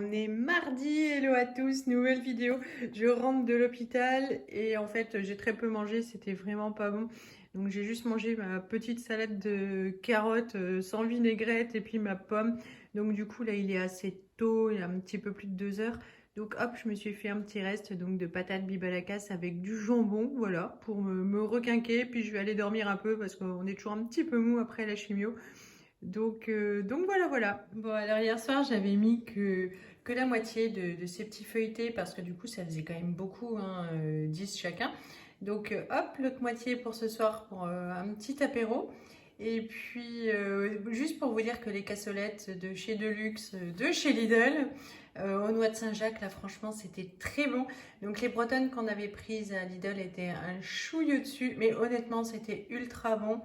on est mardi, hello à tous, nouvelle vidéo. Je rentre de l'hôpital et en fait j'ai très peu mangé, c'était vraiment pas bon. Donc j'ai juste mangé ma petite salade de carottes sans vinaigrette et puis ma pomme. Donc du coup là il est assez tôt, il y a un petit peu plus de 2 heures. Donc hop, je me suis fait un petit reste donc de patates bibalakas avec du jambon, voilà, pour me requinquer. Puis je vais aller dormir un peu parce qu'on est toujours un petit peu mou après la chimio. Donc voilà, voilà. Bon, alors hier soir, j'avais mis que la moitié de ces petits feuilletés parce que du coup, ça faisait quand même beaucoup, hein, 10 chacun. Donc hop, l'autre moitié pour ce soir pour un petit apéro. Et puis, juste pour vous dire que les cassolettes de chez Deluxe, de chez Lidl, aux noix de Saint-Jacques, là, franchement, c'était très bon. Donc, les bretonnes qu'on avait prises à Lidl étaient un chouille au-dessus, mais honnêtement, c'était ultra bon.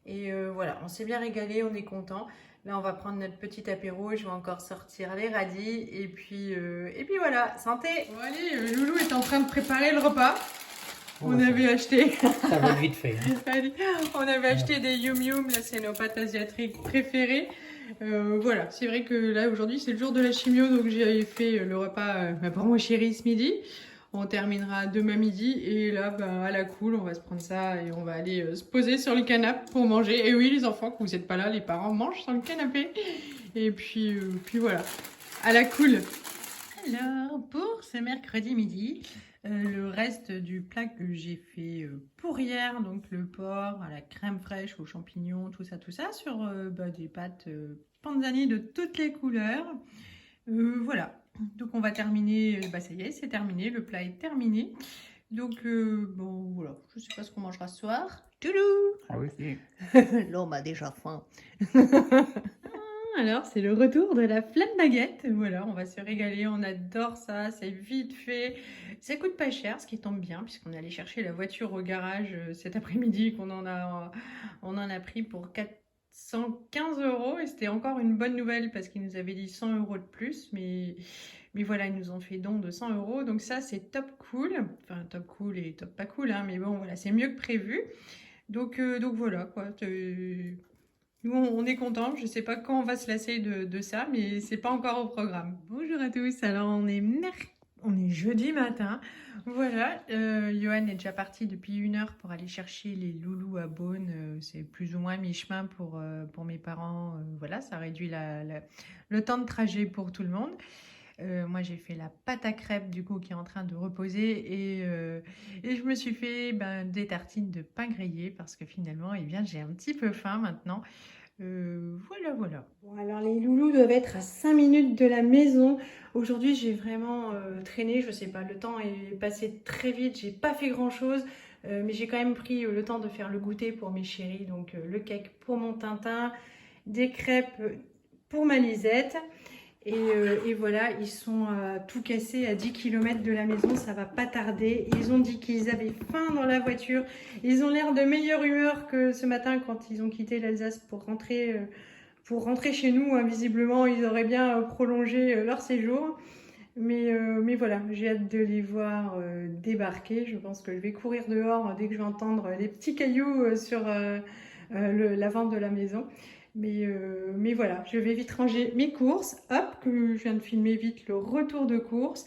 Et voilà, on s'est bien régalé, on est content. Là, on va prendre notre petit apéro. Je vais encore sortir les radis. Et puis voilà, santé. Bon, allez, Loulou est en train de préparer le repas. On avait acheté. Ça va être vite fait. Hein. Allez, on avait acheté des Yum Yum. Là, c'est nos pâtes asiatiques préférées. Voilà, c'est vrai que là, aujourd'hui, c'est le jour de la chimio. Donc, j'ai fait le repas pour mon chéri ce midi. On terminera demain midi et là, à la cool, on va se prendre ça et on va aller se poser sur le canapé pour manger. Et oui, les enfants, quand vous n'êtes pas là, les parents mangent sur le canapé. Et puis voilà, à la cool. Alors, pour ce mercredi midi, le reste du plat que j'ai fait pour hier, donc le porc à la crème fraîche, aux champignons, tout ça, sur des pâtes panzani de toutes les couleurs. Voilà. Donc on va terminer, ça y est, c'est terminé, le plat est terminé. Donc bon voilà, je sais pas ce qu'on mangera ce soir. Toulou. Ah oui. L'homme a déjà faim. Alors c'est le retour de la flamme baguette. Voilà, on va se régaler, on adore ça, c'est vite fait. Ça coûte pas cher, ce qui tombe bien, puisqu'on allait chercher la voiture au garage cet après-midi, on en a pris pour 415 euros. Et c'était encore une bonne nouvelle parce qu'ils nous avaient dit 100 euros de plus. Mais voilà, ils nous ont fait don de 100 euros. Donc ça, c'est top cool. Enfin, top cool et top pas cool, hein, mais bon, voilà, c'est mieux que prévu. Donc voilà, quoi. Nous, on est contents. Je sais pas quand on va se lasser de ça, mais c'est pas encore au programme. Bonjour à tous. Alors, on est jeudi matin. Voilà, Johan est déjà parti depuis 1 heure pour aller chercher les loulous à Beaune. C'est plus ou moins mi-chemin pour mes parents. Voilà, ça réduit le temps de trajet pour tout le monde. Moi, j'ai fait la pâte à crêpes du coup qui est en train de reposer et je me suis fait des tartines de pain grillé parce que finalement, eh bien, j'ai un petit peu faim maintenant. Voilà, voilà. Bon, alors les loulous doivent être à 5 minutes de la maison. Aujourd'hui, j'ai vraiment traîné. Je sais pas, le temps est passé très vite. J'ai pas fait grand-chose, mais j'ai quand même pris le temps de faire le goûter pour mes chéris. Donc le cake pour mon Tintin, des crêpes pour ma Lisette. Et voilà, ils sont tout cassés à 10 km de la maison, ça va pas tarder. Ils ont dit qu'ils avaient faim dans la voiture. Ils ont l'air de meilleure humeur que ce matin quand ils ont quitté l'Alsace pour rentrer chez nous. Hein. Visiblement, ils auraient bien prolongé leur séjour. Mais voilà, j'ai hâte de les voir débarquer. Je pense que je vais courir dehors dès que je vais entendre les petits cailloux sur l'avant de la maison. Mais voilà, je vais vite ranger mes courses. Hop, que je viens de filmer vite le retour de course.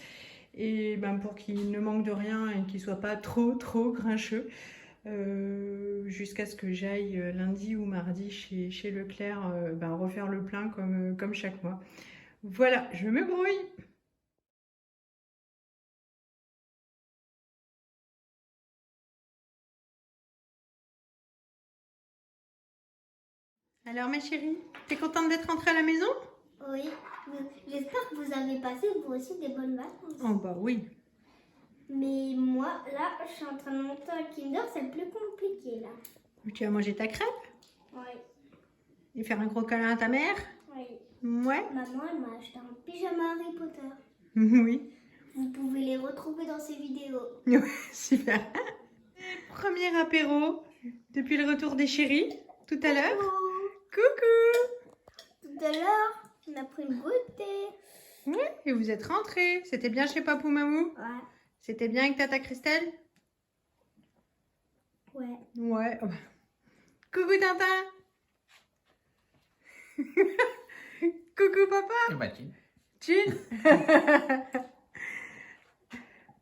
Et pour qu'il ne manque de rien et qu'il ne soit pas trop grincheux. Jusqu'à ce que j'aille lundi ou mardi chez Leclerc refaire le plein comme chaque mois. Voilà, je me grouille. Alors ma chérie, t'es contente d'être rentrée à la maison? Oui, j'espère que vous avez passé vous aussi des bonnes vacances. Oh bah oui. Mais moi, là, je suis en train de monter un Kinder, c'est le plus compliqué là. Tu vas manger ta crêpe Oui, et faire un gros câlin à ta mère? oui. Ouais. Maman, elle m'a acheté un pyjama Harry Potter. Oui. Vous pouvez les retrouver dans ces vidéos. Super. Premier apéro depuis le retour des chéris tout à l'heure. Coucou. Tout à l'heure, on a pris le goûter. Oui, et vous êtes rentrés. C'était bien chez Papou Mamou? Ouais. C'était bien avec Tata Christelle? Ouais. Ouais. Coucou Tintin. Coucou papa. Et Mathilde. Jean.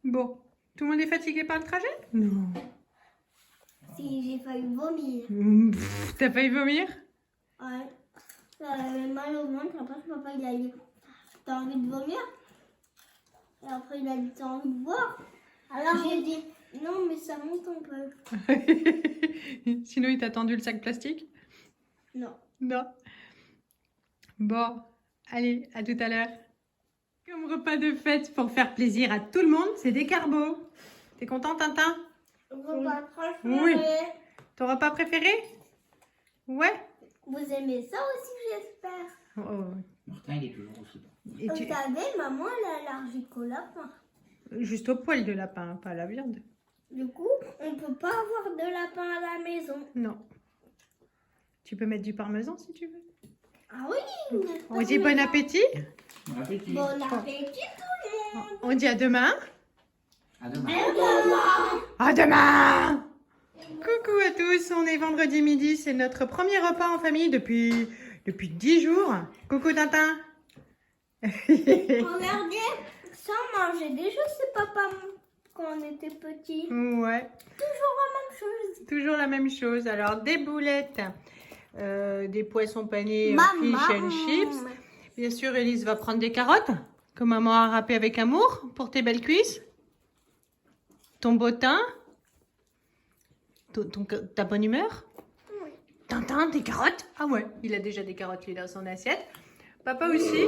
Bon, tout le monde est fatigué par le trajet? Non. Si j'ai failli vomir. T'as failli vomir? Ouais. J'avais mal au ventre. Après, papa, il a dit, t'as envie de vomir? Et après, il a dit, t'as envie de boire? Alors, j'ai dit, non, mais ça monte un peu. Sinon, il t'a tendu le sac plastique? Non. Non. Bon, allez, à tout à l'heure. Comme repas de fête pour faire plaisir à tout le monde, c'est des carbos. T'es content, Tintin? Repas préféré. Oui. Ton repas préféré? Ouais. Vous aimez ça aussi, j'espère. Oh. Martin, il est toujours aussi bon. Et Vous tu- savez, maman, elle est allergique au lapin. Juste au poil de lapin, hein, pas à la viande. Du coup, on peut pas avoir de lapin à la maison. Non. Tu peux mettre du parmesan si tu veux. Ah oui. On dit bon appétit. Bon appétit. Bon appétit tout le monde. On dit à demain. À demain. À demain. Coucou à tous, on est vendredi midi, c'est notre premier repas en famille depuis 10 jours. Coucou Tintin. Regardez, ça on mangeait déjà chez papa quand on était petit. Ouais, Toujours la même chose. toujours la même chose. Alors des boulettes, des poissons panés, Maman. fish and chips. Bien sûr, Elise va prendre des carottes que maman a râpées avec amour pour tes belles cuisses. Ton beau teint. Ta bonne humeur. Oui. Tintin, des carottes? Ah ouais, il a déjà des carottes lui dans son assiette. Papa aussi.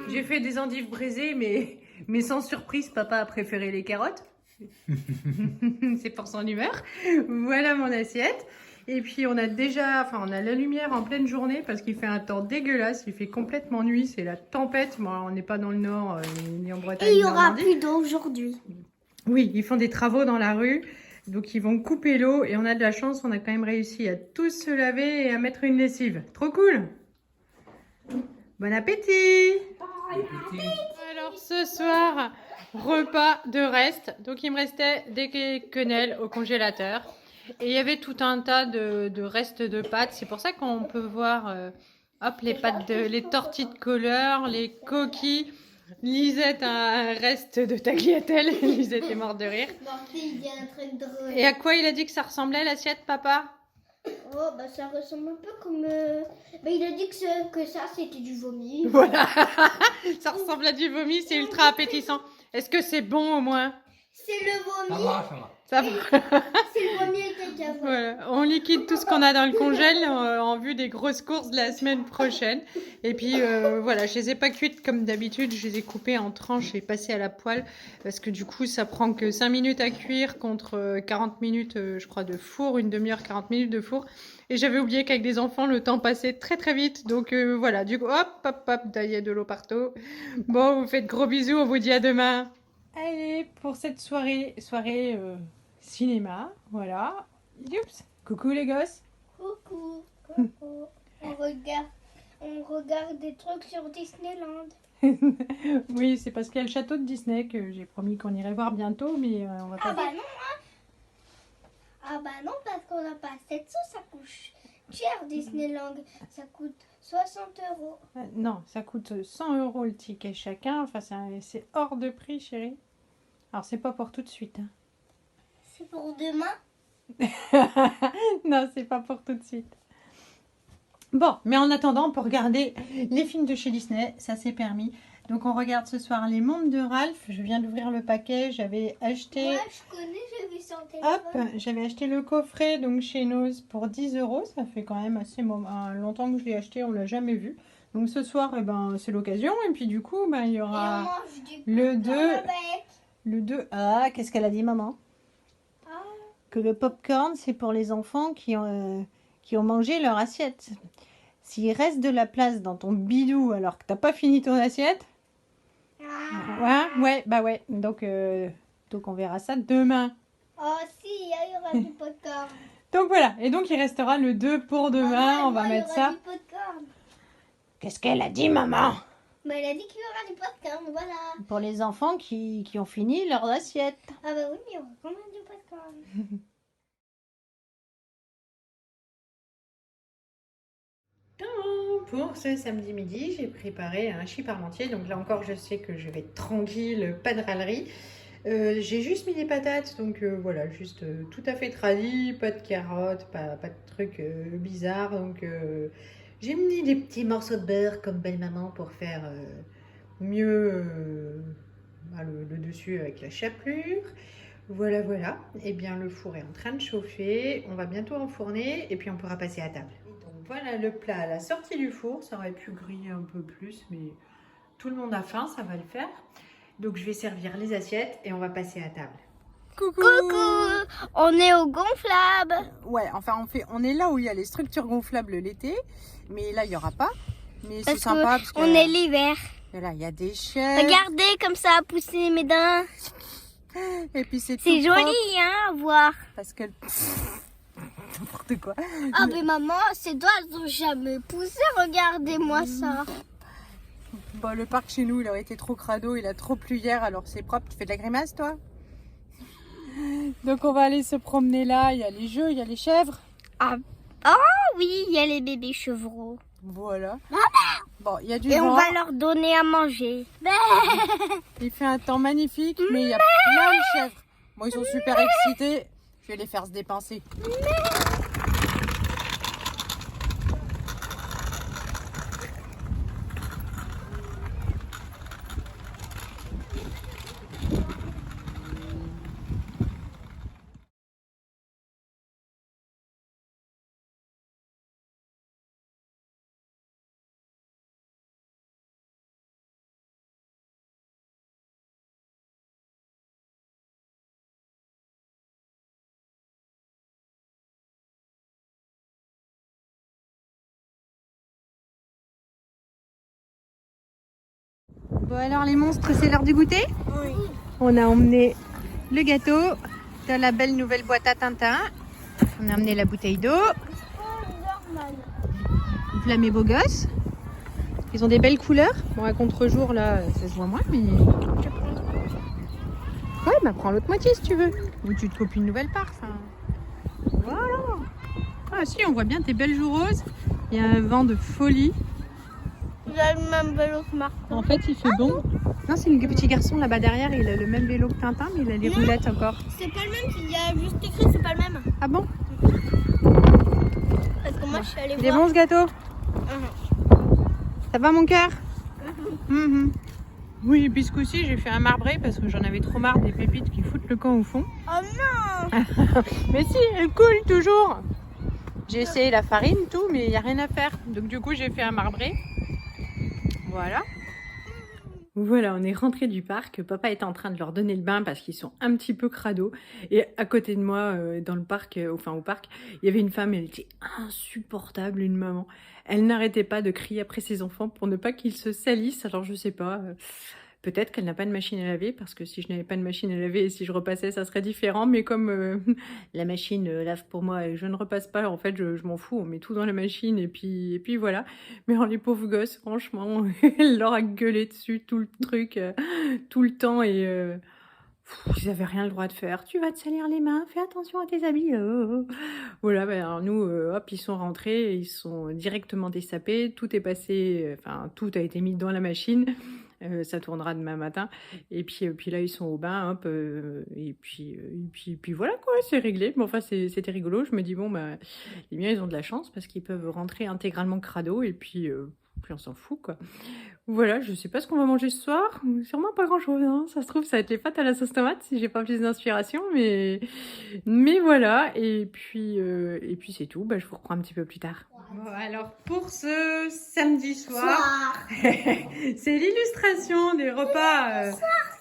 J'ai fait des endives braisées, mais sans surprise, papa a préféré les carottes. C'est pour son humeur. Voilà mon assiette. Et puis on a la lumière en pleine journée parce qu'il fait un temps dégueulasse. Il fait complètement nuit, c'est la tempête. Bon, on n'est pas dans le nord, ni en Bretagne. Et il ni y en aura Normandie. plus d'eau aujourd'hui. Oui, ils font des travaux dans la rue. Donc ils vont couper l'eau et on a de la chance, on a quand même réussi à tous se laver et à mettre une lessive. Trop cool. Bon appétit. Bon appétit. Alors ce soir, repas de reste. Donc il me restait des quenelles au congélateur. Et il y avait tout un tas de restes de pâtes. C'est pour ça qu'on peut voir les tortilles de couleur, les coquilles. Lisette a un reste de tagliatelle. Lisette est morte de rire. Il y a un truc drôle. Et à quoi il a dit que ça ressemblait l'assiette, papa? Oh, bah ça ressemble un peu comme... Bah, il a dit que ça, c'était du vomi. Voilà, ça ressemble à du vomi, c'est ultra appétissant. Est-ce que c'est bon au moins? C'est le Ça vomi. va, ça va. Ça va. C'est le vomi et le cacahuète. Voilà. On liquide tout ce qu'on a dans le congèle en vue des grosses courses de la semaine prochaine. Et puis voilà, je les ai pas cuites comme d'habitude, je les ai coupées en tranches et passées à la poêle parce que du coup ça prend que 5 minutes à cuire contre 40 minutes je crois de four, une demi-heure 40 minutes de four. Et j'avais oublié qu'avec des enfants le temps passait très très vite. Donc voilà, du coup hop, il y a de l'eau partout. Bon, vous faites gros bisous, on vous dit à demain. Allez, pour cette soirée cinéma, voilà. Youps. Coucou les gosses. Coucou. On regarde des trucs sur Disneyland. Oui, c'est parce qu'il y a le château de Disney que j'ai promis qu'on irait voir bientôt, mais on va pas... Ah bah non, hein. Ah bah non, parce qu'on n'a pas 700, ça coûte cher Disneyland. Ça coûte 60 euros. Non, ça coûte 100 € le ticket chacun. Enfin, c'est hors de prix, chérie. Alors, c'est pas pour tout de suite. Hein. C'est pour demain. Non, c'est pas pour tout de suite. Bon, mais en attendant, on peut regarder les films de chez Disney. Ça, c'est permis. Donc, on regarde ce soir Les Mondes de Ralph. Je viens d'ouvrir le paquet. J'avais acheté... Ouais, je connais, j'ai vu sur le téléphone. Hop, j'avais acheté le coffret donc chez Noz pour 10 €. Ça fait quand même assez longtemps que je l'ai acheté, on l'a jamais vu. Donc ce soir, c'est l'occasion. Et puis du coup, il y Et on aura mange du le popcorn 2. avec. Le 2. Ah, qu'est-ce qu'elle a dit, maman? Ah, Que le popcorn, c'est pour les enfants qui ont mangé leur assiette. S'il reste de la place dans ton bidou alors que t'as pas fini ton assiette, ouais. Donc on verra ça demain. oh si, il y aura du popcorn. Donc voilà, et donc il restera le 2 pour demain, Maman, on va moi, mettre il y aura ça. du popcorn. Qu'est-ce qu'elle a dit, maman? Mais elle a dit qu'il y aura du popcorn, voilà. Pour les enfants qui ont fini leur assiette. Ah bah oui, mais il y aura quand même du popcorn. Pour ce samedi midi, j'ai préparé un hachis parmentier. Donc là encore, je sais que je vais être tranquille, pas de râlerie. J'ai juste mis des patates, donc voilà, juste tout à fait tradi, pas de carottes, pas de trucs bizarres. Donc j'ai mis des petits morceaux de beurre comme belle maman pour faire mieux le dessus avec la chapelure. Voilà, voilà. Et bien le four est en train de chauffer. On va bientôt enfourner et puis on pourra passer à table. Donc voilà le plat à la sortie du four. Ça aurait pu griller un peu plus, mais tout le monde a faim, ça va le faire. Donc je vais servir les assiettes et on va passer à table. Coucou! Coucou! On est au gonflable. Ouais, enfin on est là où il y a les structures gonflables l'été, mais là il n'y aura pas. Mais c'est sympa parce qu'on est l'hiver. Et là il y a des chaises. Regardez comme ça a poussé mes dents. Et puis c'est joli hein, à voir. Parce que n'importe quoi. Ah mais maman, ces doigts n'ont jamais poussé, regardez-moi ça. Bon, le parc chez nous il aurait été trop crado, il a trop plu hier, alors c'est propre. Tu fais de la grimace toi? Donc on va aller se promener là, il y a les jeux, il y a les chèvres. Ah oui, il y a les bébés chevreaux. Voilà. Bon, il y a du Et vent. on va leur donner à manger. Il fait un temps magnifique, mais il y a plein de chèvres. Bon, ils sont super excités. Je vais les faire se dépenser. Bon alors les monstres, c'est l'heure du goûter? Oui. On a emmené le gâteau dans la belle nouvelle boîte à Tintin. On a emmené la bouteille d'eau. Voilà mes beaux gosses. Ils ont des belles couleurs. Bon à contre-jour là, ça se voit moins mais... Ouais bah prends l'autre moitié si tu veux. Ou tu te copies une nouvelle part. Enfin... Voilà. Ah si, on voit bien tes belles joues roses. Il y a un vent de folie. Il a le même vélo que Martin. En fait, il fait bon. Non, c'est le petit garçon là-bas derrière. Il a le même vélo que Tintin, mais il a les roulettes encore. C'est pas le même, il y a juste écrit, c'est pas le même. Ah bon? Parce que moi, je suis allée Il est voir. bon ce gâteau? Ça va mon cœur? Oui, et puis ce coup-ci, j'ai fait un marbré parce que j'en avais trop marre des pépites qui foutent le camp au fond. Oh non! Mais si, elle coule toujours. J'ai essayé la farine, tout, mais il n'y a rien à faire. Donc du coup, j'ai fait un marbré. Voilà. Voilà, on est rentré du parc. Papa était en train de leur donner le bain parce qu'ils sont un petit peu crado. Et à côté de moi, dans le parc, au parc, il y avait une femme, elle était insupportable, une maman. Elle n'arrêtait pas de crier après ses enfants pour ne pas qu'ils se salissent. Alors je sais pas, peut-être qu'elle n'a pas de machine à laver parce que si je n'avais pas de machine à laver et si je repassais, ça serait différent. Mais comme la machine lave pour moi et je ne repasse pas, en fait, je m'en fous. On met tout dans la machine et puis voilà. Mais alors, les pauvres gosses, franchement, elle leur a gueulé dessus tout le truc, tout le temps et ils n'avaient rien le droit de faire. Tu vas te salir les mains, fais attention à tes habits. Voilà, ben alors nous, hop, ils sont rentrés, ils sont directement dessapés. Tout est passé, enfin, tout a été mis dans la machine. Ça tournera demain matin. Et puis là, ils sont au bain, hop. Et puis voilà, quoi, c'est réglé. Mais enfin, c'était rigolo. Je me dis, bon, bah, les miens, ils ont de la chance parce qu'ils peuvent rentrer intégralement crado. Et puis on s'en fout, quoi. Voilà, je sais pas ce qu'on va manger ce soir. Sûrement pas grand-chose, hein. Ça se trouve, ça va être les pâtes à la sauce tomate si j'ai pas plus d'inspiration. Mais voilà. Et puis c'est tout. Bah, je vous reprends un petit peu plus tard. Bon, alors pour ce samedi soir, c'est l'illustration des repas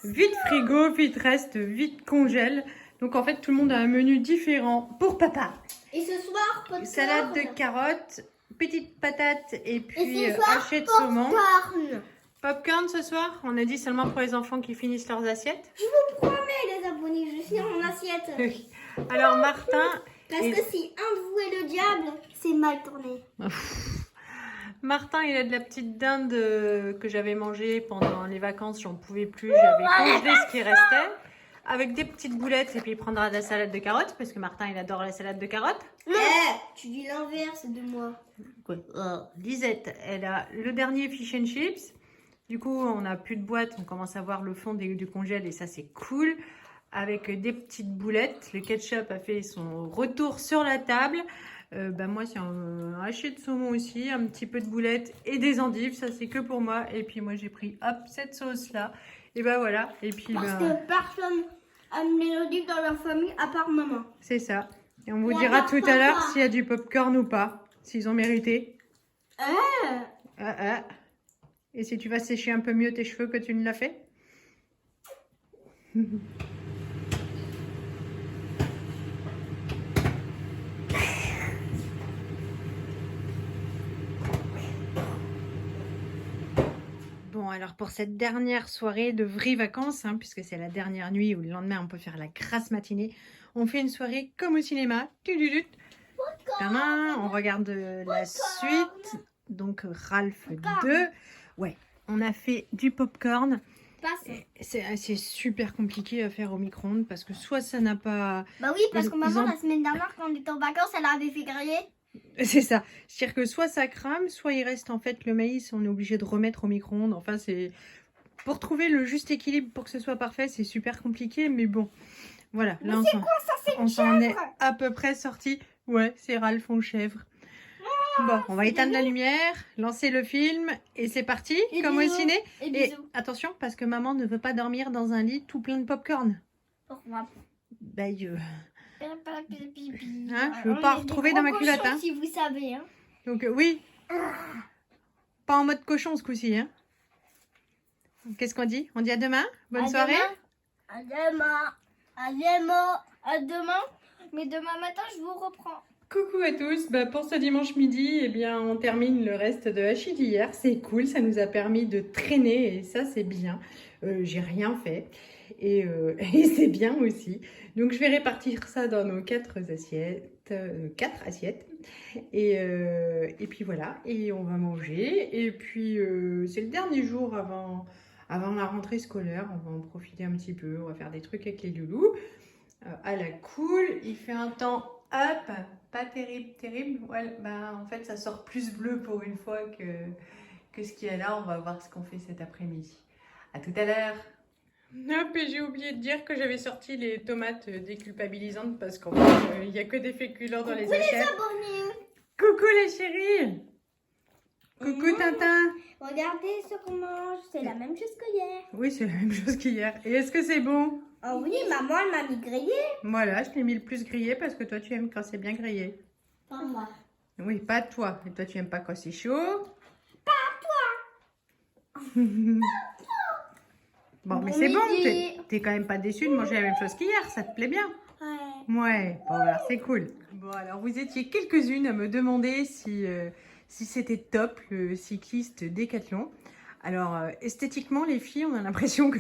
vite frigo, vite reste, vite congèle. Donc en fait tout le monde a un menu différent pour papa. Et ce soir, popcorn. Salade de carottes, petites patates et puis Et ce soir, haché de saumon. popcorn. Popcorn ce soir, on a dit seulement pour les enfants qui finissent leurs assiettes. Je vous promets les abonnés, je finis mon assiette. Alors Martin... Parce que si un de vous est le diable, c'est mal tourné. Martin, il a de la petite dinde que j'avais mangée pendant les vacances, j'en pouvais plus, j'avais congelé ce qui restait. avec des petites boulettes et puis il prendra de la salade de carottes parce que Martin il adore la salade de carottes. Tu dis l'inverse de moi. Ouais. Lisette, elle a le dernier fish and chips. Du coup, on n'a plus de boîte, on commence à voir le fond du congèle et ça c'est cool. Avec des petites boulettes, le ketchup a fait son retour sur la table. Moi c'est un haché de saumon aussi, un petit peu de boulettes et des endives, ça c'est que pour moi. Et puis moi j'ai pris hop cette sauce là. Et voilà. Et puis Parce que personne aime les olives dans leur famille à part maman. c'est ça. Et on vous Et dira alors, tout à papa l'heure s'il y a du popcorn ou pas, s'ils ont mérité. Et si tu vas sécher un peu mieux tes cheveux que tu ne l'as fait. Bon, alors pour cette dernière soirée de vraies vacances, puisque c'est la dernière nuit où le lendemain on peut faire la grasse matinée, on fait une soirée comme au cinéma. On regarde la suite. Donc Ralph 2. Ouais, on a fait du popcorn. C'est super compliqué à faire au micro-ondes parce que soit ça n'a pas... Bah oui, parce que maman, la semaine dernière, quand on était en vacances, elle avait fait griller. C'est ça. C'est-à-dire que soit ça crame, soit il reste en fait le maïs, on est obligé de remettre au micro-ondes. Enfin, c'est... Pour trouver le juste équilibre pour que ce soit parfait, c'est super compliqué, mais bon. Voilà. Mais là, c'est quoi ça? C'est on une s'en est chèvre. à peu près sorti. Ouais, c'est Ralph en chèvre. Bon, on va éteindre la lumière, lancer le film et c'est parti, Et comme au bisous. ciné. Et Et bisous. attention, parce que maman ne veut pas dormir dans un lit tout plein de popcorn. Pourquoi? Je veux pas retrouver dans ma culotte. Si vous savez. Hein. Donc oui, pas en mode cochon ce coup-ci. Qu'est-ce qu'on dit? On dit à demain. Bonne soirée. À demain. À demain. À demain. Mais demain matin, je vous reprends. Coucou à tous, pour ce dimanche midi, on termine le reste de Hachis d'hier. C'est cool, ça nous a permis de traîner et ça c'est bien. J'ai rien fait et c'est bien aussi. Donc je vais répartir ça dans nos 4 assiettes. Et puis voilà, et on va manger. Et puis c'est le dernier jour avant la rentrée scolaire. On va en profiter un petit peu, on va faire des trucs avec les loulous. À la cool, il fait un temps pas terrible. Ouais, en fait, ça sort plus bleu pour une fois que ce qu'il y a là. On va voir ce qu'on fait cet après-midi. À tout à l'heure. Et j'ai oublié de dire que j'avais sorti les tomates déculpabilisantes parce qu'en fait, il n'y a que des féculents dans les assiettes. Coucou les chéris. Coucou Tintin. Regardez ce qu'on mange, c'est la même chose que hier. Oui, c'est la même chose qu'hier. Et est-ce que c'est bon? Oh oui, maman, elle m'a mis grillé. Voilà, je l'ai mis le plus grillé parce que toi, tu aimes quand c'est bien grillé. Pas moi. Oui, pas toi. Et toi, tu aimes pas quand c'est chaud. Pas toi. Bon, mais Bon c'est bon. midi. T'es quand même pas déçu de manger la même chose qu'hier. Ça te plaît bien? Ouais. Ouais. Bon, alors c'est cool. Bon, alors vous étiez quelques-unes à me demander si c'était top le cycliste Décathlon. Alors, esthétiquement, les filles, on a l'impression que...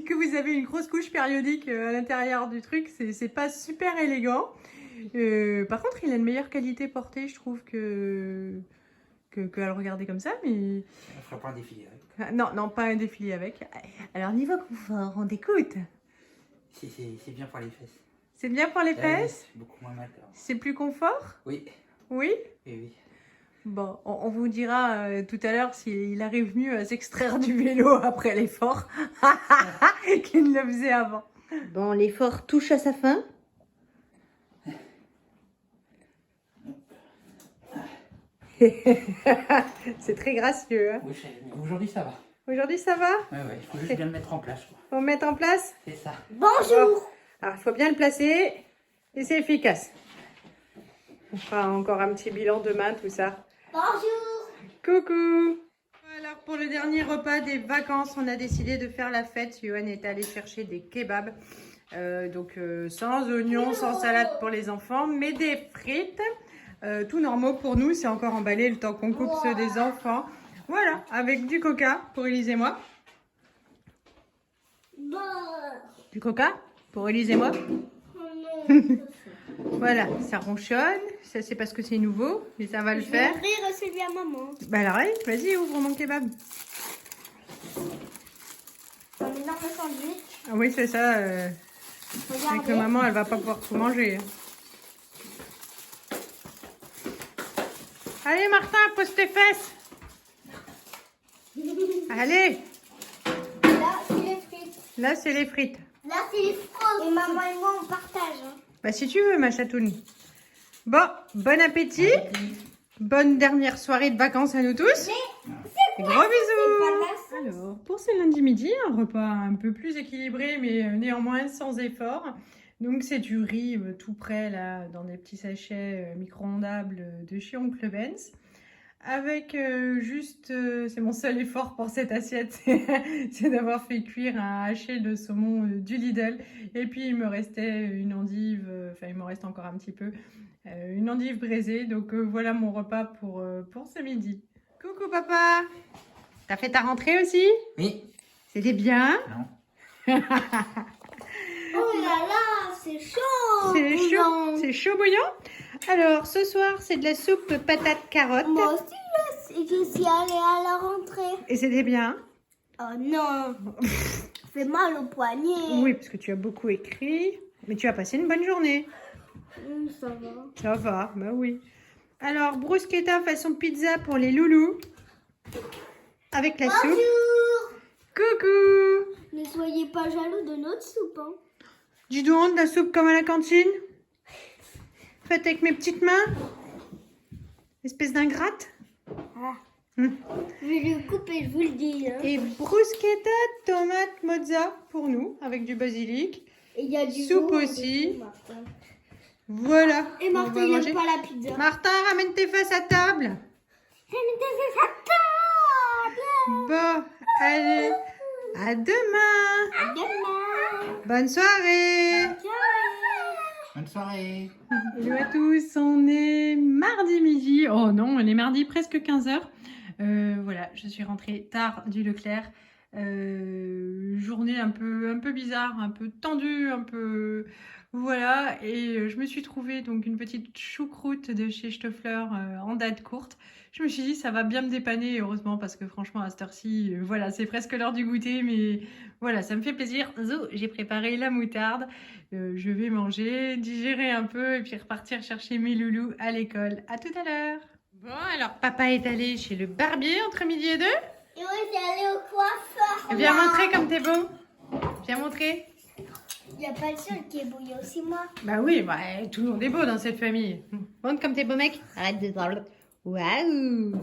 que vous avez une grosse couche périodique à l'intérieur du truc. C'est pas super élégant. Par contre, il a une meilleure qualité portée, je trouve, que à le regarder comme ça. Mais... On fera pas un défilé avec. Ah, non, pas un défilé avec. Alors, niveau confort, on t'écoute. C'est bien pour les fesses. C'est bien pour les fesses? C'est beaucoup moins mal. C'est plus confort? Oui. Oui? Oui. Bon, on vous dira tout à l'heure s'il arrive mieux à s'extraire du vélo après l'effort qu'il ne le faisait avant. Bon, l'effort touche à sa fin. C'est très gracieux. Oui, aujourd'hui ça va. Aujourd'hui, ça va? Ouais, il faut juste bien le mettre en place. Faut le mettre en place? C'est ça. Bonjour. Alors, il faut bien le placer et c'est efficace. On fera encore un petit bilan demain, tout ça. Bonjour. Coucou! Alors pour le dernier repas des vacances, on a décidé de faire la fête. Johan est allé chercher des kebabs. Sans oignons, sans salade pour les enfants, mais des frites. Tout normaux pour nous, c'est encore emballé le temps qu'on coupe ceux des enfants. Voilà, avec du coca pour Élise et moi. Du coca pour Élise et moi. Voilà, ça ronchonne, ça c'est parce que c'est nouveau, mais ça va le faire. Je vais ouvrir celui à maman. Bah alors allez, vas-y, ouvre mon kebab. un énorme sandwich. Ah oui, c'est ça. Avec Regardez. que maman, elle va pas pouvoir tout manger. Allez, Martin, pose tes fesses. Allez, Là, c'est les frites. là, c'est les frites. Là, c'est les frogs. Et maman et moi, on partage. Hein. Bah, si tu veux, ma chatoune. Bon, bon appétit. Bonne dernière soirée de vacances à nous tous. Et gros bisous. Alors, pour ce lundi midi, un repas un peu plus équilibré, mais néanmoins sans effort. Donc, c'est du riz tout prêt, là, dans des petits sachets micro-ondables de chez Oncle Ben's. Avec juste, c'est mon seul effort pour cette assiette, c'est d'avoir fait cuire un haché de saumon du Lidl. Et puis, il me restait une endive, enfin, il me reste encore un petit peu, une endive braisée. Donc, voilà mon repas pour ce midi. Coucou papa! T'as fait ta rentrée aussi? Oui. C'était bien? Non. Oh là là, c'est chaud. C'est chaud, bouillant. c'est chaud bouillant. Alors, ce soir, c'est de la soupe patate-carotte. Moi aussi, je suis allée à la rentrée. Et c'était bien? Oh non, ça fait mal au poignet. Oui, parce que tu as beaucoup écrit. Mais tu as passé une bonne journée. Ça va. Ça va, bah oui. Alors, bruschetta façon pizza pour les loulous. Avec la soupe. Bonjour. Coucou! Ne soyez pas jaloux de notre soupe. Hein. Dis donc, de la soupe comme à la cantine. Faite avec mes petites mains. Espèce d'ingrate. Ah. Hum. Je vais le couper, je vous le dis. Hein. Et bruschetta tomate mozza pour nous, avec du basilic. Et il y a du Soupe beurre aussi. dessus, Martin. Voilà. Et On Martin, va il manger. n'aime pas la pizza. Martin, ramène tes fesses à table. Bon, allez. À demain. À demain. Bonne soirée. Ciao. Bonne soirée. Hello à tous, on est mardi midi. Oh non, on est mardi presque 15h. Voilà, je suis rentrée tard du Leclerc. Journée un peu bizarre, un peu tendue, un peu... Voilà, et je me suis trouvée donc une petite choucroute de chez Stoffler en date courte. Je me suis dit, ça va bien me dépanner, heureusement, parce que franchement, à cette heure-ci, voilà, c'est presque l'heure du goûter, mais voilà, ça me fait plaisir. Zo, j'ai préparé la moutarde. Je vais manger, digérer un peu et puis repartir chercher mes loulous à l'école. À tout à l'heure. Bon, alors papa est allé chez le barbier entre midi et deux. Et moi, j'ai allé au coiffeur. Viens là. montrer comme t'es beau. Viens montrer. Il n'y a pas le seul qui est beau, il y a aussi moi. Bah oui, bah, tout le monde est beau dans cette famille. Montre comme t'es beau mec. Arrête de parler. Waouh.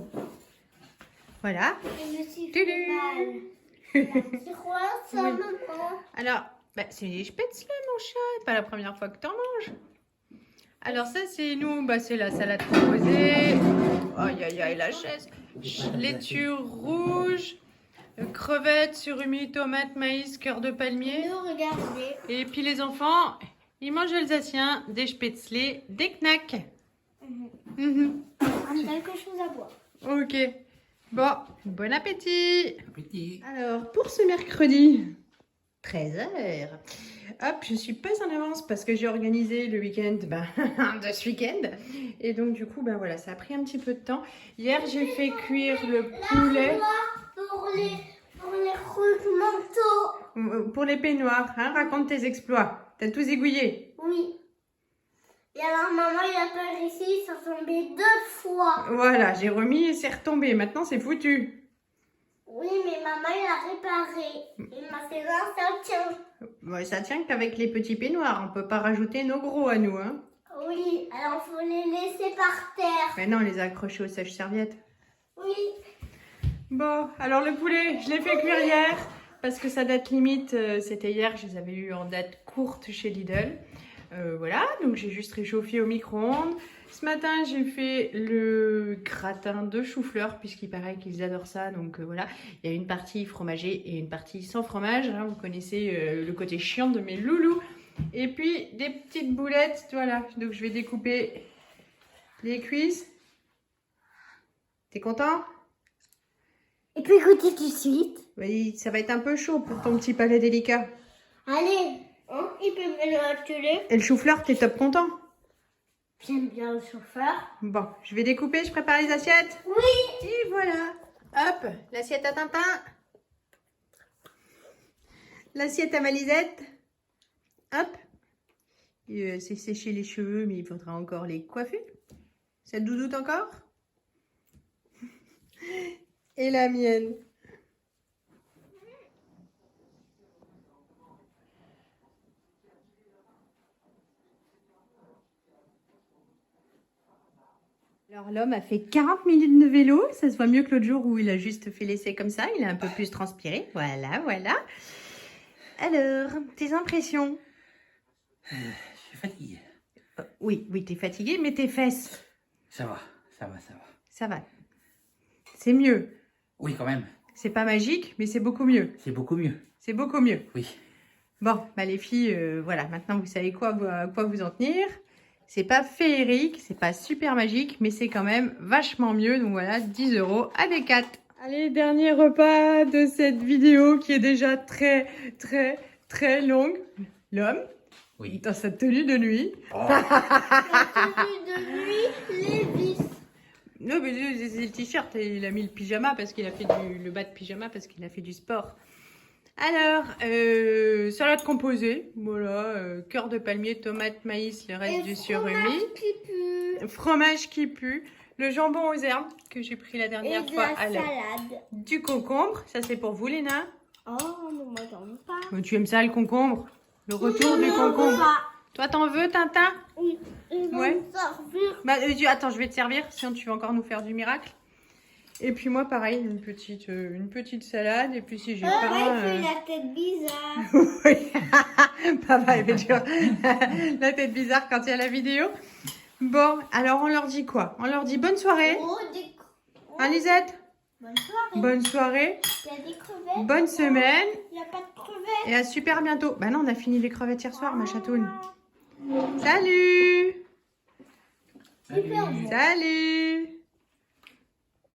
Voilà. Et je me suis Tudu. fait mal. C'est quoi ça, Oui. maman? Alors, bah, c'est les spätzle mon chat. C'est pas la première fois que t'en manges. Alors ça c'est nous, bah, c'est la salade composée. Aïe aïe aïe la chaise. Laitue rouge, crevettes, surimi, tomates, maïs, cœur de palmier. Nous, regardez. Et puis les enfants, ils mangent alsacien, des spätzle, des knacks. Mhm. On a quelque chose à boire. Ok. Bon, bon appétit. Appétit. Alors, pour ce mercredi, 13h, hop, je suis pas en avance parce que j'ai organisé le week-end de ce week-end. Et donc, du coup, ben voilà, ça a pris un petit peu de temps. Hier, j'ai fait cuire le poulet. Pour les rouges manteaux. Pour les peignoirs, hein, raconte tes exploits. T'as tout zigouillé. Oui. Et alors, maman, il a pas réussi, ça tombait 2 fois. Voilà, j'ai remis et c'est retombé. Maintenant, c'est foutu. Oui, mais maman, il a réparé. Et maintenant, ça tient. Ouais, ça tient qu'avec les petits peignoirs. On peut pas rajouter nos gros à nous, hein. Oui, alors faut les laisser par terre. Mais non, on les a accrochés aux sèche-serviettes. Oui. Bon, alors le poulet, je l'ai fait cuire hier parce que sa date limite, c'était hier, je les avais eu en date courte chez Lidl. Voilà, donc j'ai juste réchauffé au micro-ondes. Ce matin, j'ai fait le gratin de chou-fleur puisqu'il paraît qu'ils adorent ça. Donc voilà, il y a une partie fromagée et une partie sans fromage. Hein, vous connaissez le côté chiant de mes loulous. Et puis des petites boulettes, voilà. Donc je vais découper les cuisses. T'es content ? Et puis goûter tout de suite. Oui, ça va être un peu chaud pour ton petit palais délicat. Allez, hein, il peut me le ratuler. Et le chou-fleur, t'es top content? J'aime bien le chauffeur. Bon, je vais découper, je prépare les assiettes. Oui. Et voilà. Hop, l'assiette à Tintin. L'assiette à ma Lisette. Hop. C'est sécher les cheveux, mais il faudra encore les coiffer. Ça te doudoute encore? Et la mienne. Alors l'homme a fait 40 minutes de vélo, ça se voit mieux que l'autre jour où il a juste fait l'essai comme ça, il a un peu plus transpiré, voilà, voilà. Alors, tes impressions? Je suis fatigué. Oui, t'es fatigué, mais tes fesses? Ça va. Ça va. C'est mieux. Oui, quand même. C'est pas magique, mais c'est beaucoup mieux. C'est beaucoup mieux. C'est beaucoup mieux. Oui. Bon, bah les filles, voilà, maintenant vous savez à quoi vous en tenir. C'est pas féerique, c'est pas super magique, mais c'est quand même vachement mieux. Donc voilà, 10 € à Decat. Allez, dernier repas de cette vidéo qui est déjà très longue. L'homme, Oui. dans sa tenue de nuit. Oh. Tenue de nuit, Lévis. Non, mais c'est le t-shirt et il a mis le pyjama parce qu'il a fait le bas de pyjama parce qu'il a fait du sport. Alors, salade composée, voilà, cœur de palmier, tomate, maïs, le reste du surimi. Fromage qui pue. Le jambon aux herbes que j'ai pris la dernière fois à la salade. Du concombre, ça c'est pour vous les nains. Oh, ne m'attends pas. Tu aimes ça le concombre? Le retour du concombre. Toi t'en veux, Tintin? Oui, Ouais. Servir. Bah, attends, je vais te servir, sinon tu vas encore nous faire du miracle. Et puis moi, pareil, une petite salade. Et puis si j'ai faim... Il fait la tête bizarre. Oui, papa, il fait toujours la tête bizarre quand il y a la vidéo. Bon, alors on leur dit quoi? On leur dit bonne soirée. Oh, Hein, Lisette? bonne soirée. Bonne soirée. Il y a des crevettes. Bonne semaine. Il n'y a pas de crevettes. Et à super bientôt. Bah non, on a fini les crevettes hier soir, ma chatoune. Salut! Super bon. Salut!